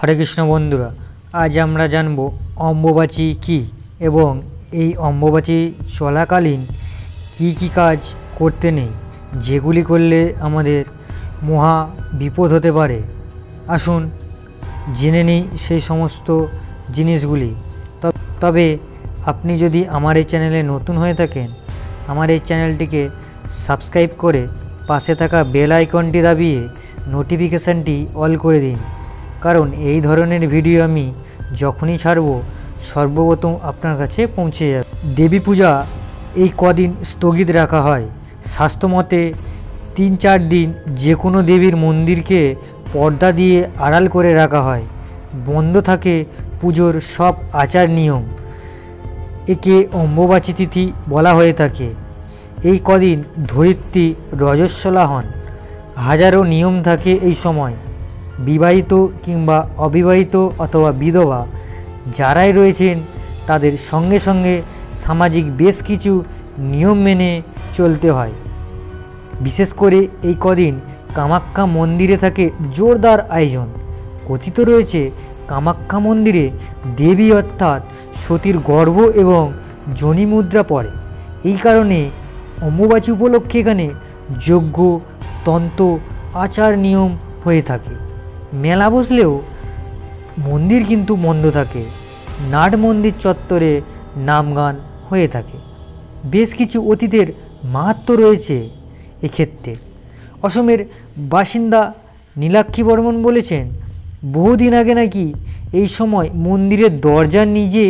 হরে কৃষ্ণ বন্ধুরা, আজ আমরা জানব অম্বুবাচী কী এবং এই অম্বুবাচী চলাকালীন কি কাজ করতে নেই, যেগুলি করলে আমাদের মহা বিপদ হতে পারে। আসুন জেনে নিই সেই সমস্ত জিনিসগুলি। তবে আপনি যদি আমার এই চ্যানেলে নতুন হয়ে থাকেন, আমার এই চ্যানেলটিকে সাবস্ক্রাইব করে পাশে থাকা বেল আইকনটি দাবিয়ে নোটিফিকেশানটি অল করে দিন, কারণ এই ধরনের ভিডিও আমি যখনই ছাড়ব সর্বপ্রথম আপনার কাছে পৌঁছে যাবে। দেবী পূজা এই কদিন স্থগিত রাখা হয়। শাস্ত্রমতে 3-4 দিন যে কোনো দেবীর মন্দিরকে পর্দা দিয়ে আড়াল করে রাখা হয়, বন্ধ থাকে পুজোর সব আচার নিয়ম। একে অম্বুবাচী তিথি বলা হয়ে থাকে। এই কদিন ধরিত্রী রজস্বলা হন। হাজারো নিয়ম থাকে এই সময়। বিবাহিত কিংবা অবিবাহিত অথবা বিধবা যারাই রয়েছেন তাদের সঙ্গে সঙ্গে সামাজিক বেশ কিছু নিয়ম মেনে চলতে হয়। বিশেষ করে এই কদিন কামাখ্যা মন্দিরে থাকে জোরদার আয়োজন। কথিত রয়েছে কামাখ্যা মন্দিরে দেবী অর্থাৎ সতীর গর্ভ এবং যোনি মুদ্রা পড়ে। এই কারণে অম্বুবাচী উপলক্ষে এখানে যজ্ঞ, তন্ত্র, আচার নিয়ম হয়ে থাকে। মেলা বসলেও মন্দির কিন্তু বন্ধ থাকে। নাট মন্দির চত্বরে নাম গান হয়ে থাকে। বেশ কিছু অতীতের মাহাত্ম্য রয়েছে এক্ষেত্রে। অসমের বাসিন্দা নীলাক্ষী বর্মন বলেছেন, বহুদিন আগে নাকি এই সময় মন্দিরের দরজা নিজে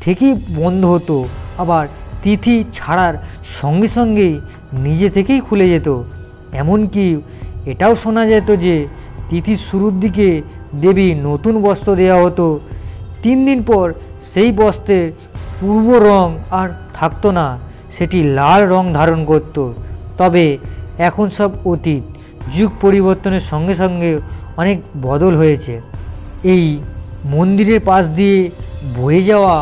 থেকেই বন্ধ হতো, আবার তিথি ছাড়ার সঙ্গে সঙ্গেই নিজে থেকেই খুলে যেত। এমনকি এটাও শোনা যেত যে তিথির শুরুর দিকে দেবী নতুন বস্ত্র দেওয়া হতো, 3 দিন পর সেই বস্ত্রের পূর্ব রং আর থাকতো না, সেটি লাল রং ধারণ করত। তবে এখন সব অতীত। যুগ পরিবর্তনের সঙ্গে সঙ্গে অনেক বদল হয়েছে। এই মন্দিরের পাশ দিয়ে বয়ে যাওয়া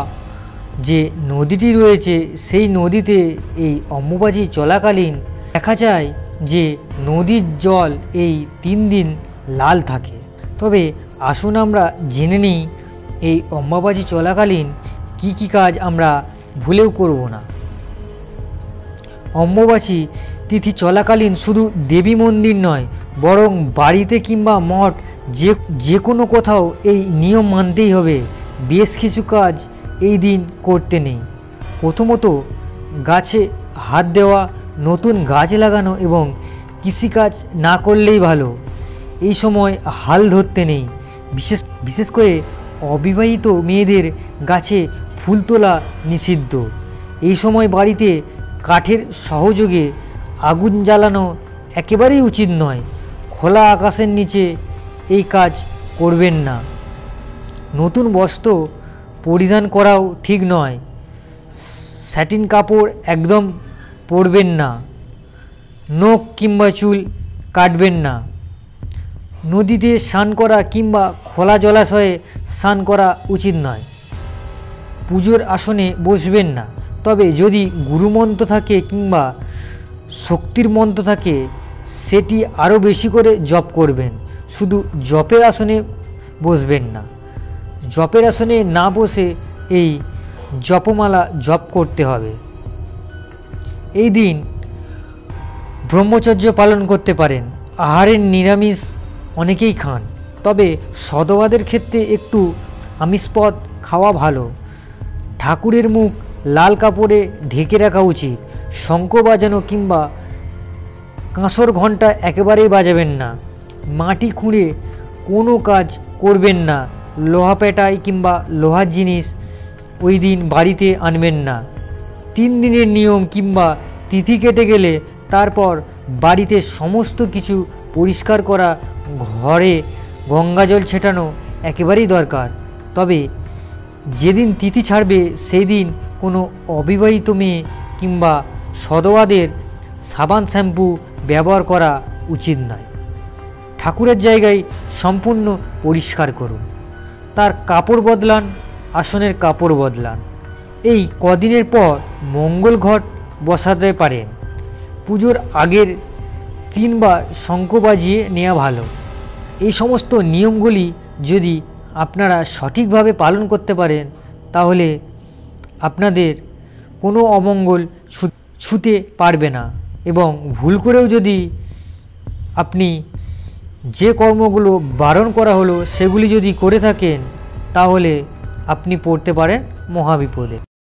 যে নদীটি রয়েছে, সেই নদীতে এই অম্বুবাচী চলাকালীন দেখা যায় যে নদীর জল এই 3 দিন লাল থাকে। তবে আসুন আমরা জেনে নিই এই অম্বুবাচী চলাকালীন কি কাজ আমরা ভুলেও করব না। অম্বুবাচী তিথি চলাকালীন শুধু দেবী মন্দির নয়, বরং বাড়িতে কিংবা মঠ যে কোনো কোথাও এই নিয়ম মানতেই হবে। বেশ কিছু কাজ এই দিন করতে নেই। প্রথমত, গাছে হাত দেওয়া, নতুন গাছ লাগানো এবং কৃষিকাজ না করলেই ভালো। এই সময় হাল ধরতে নেই। বিশেষ করে অবিবাহিত মেয়েদের গাছে ফুল তোলা নিষিদ্ধ। এই সময় বাড়িতে কাঠের সহযোগে আগুন জ্বালানো একেবারেই উচিত নয়। খোলা আকাশের নিচে এই কাজ করবেন না। নতুন বস্ত্র পরিধান করাও ঠিক নয়। স্যাটিন কাপড় একদম পরবেন না। নখ কিংবা চুল কাটবেন না। নদীতে স্নান করা কিংবা খোলা জলাশয়ে স্নান করা উচিত নয়। পুজোর আসনে বসবেন না। তবে যদি গুরুমন্ত্র থাকে কিংবা শক্তির মন্ত্র থাকে, সেটি আরও বেশি করে জপ করবেন। শুধু জপের আসনে বসবেন না। জপের আসনে না বসে এই জপমালা জপ করতে হবে। এই দিন ব্রহ্মচর্য পালন করতে পারেন। আহারের নিরামিষ অনেকেই খান, তবে সধবাদের ক্ষেত্রে একটু আমিষপদ খাওয়া ভালো। ঠাকুরের মুখ লাল কাপড়ে ঢেকে রাখা উচিত। শঙ্খ বাজানো কিংবা কাঁসর ঘণ্টা একেবারেই বাজাবেন না। মাটি খুঁড়ে কোনো কাজ করবেন না। লোহা পেটাই কিংবা লোহার জিনিস ওই দিন বাড়িতে আনবেন না। 3 দিনের নিয়ম কিংবা তিথি কেটে গেলে তারপর বাড়িতে সমস্ত কিছু পরিষ্কার করা, ঘরে গঙ্গাজল ছেটানো একেবারেই দরকার। তবে যেদিন তিথি ছাড়বে সেই দিন কোনো অবিবাহিত মেয়ে কিংবা সধবাদের সাবান শ্যাম্পু ব্যবহার করা উচিত নয়। ঠাকুরের জায়গায় সম্পূর্ণ পরিষ্কার করুন। তার কাপড় বদলান, আসনের কাপড় বদলান। এই কদিনের পর মঙ্গল ঘট বসাতে পারেন। পুজোর আগের 3 বার শঙ্খ বাজিয়ে নেওয়া ভালো। এই সমস্ত নিয়মগুলি যদি আপনারা সঠিকভাবে পালন করতে পারেন তাহলে আপনাদের কোনো অমঙ্গল ছুঁতে পারবে না। এবং ভুল করেও যদি আপনি যে কর্মগুলো বারণ করা হলো সেগুলি যদি করে থাকেন তাহলে আপনি পড়তে পারেন মহাবিপদে।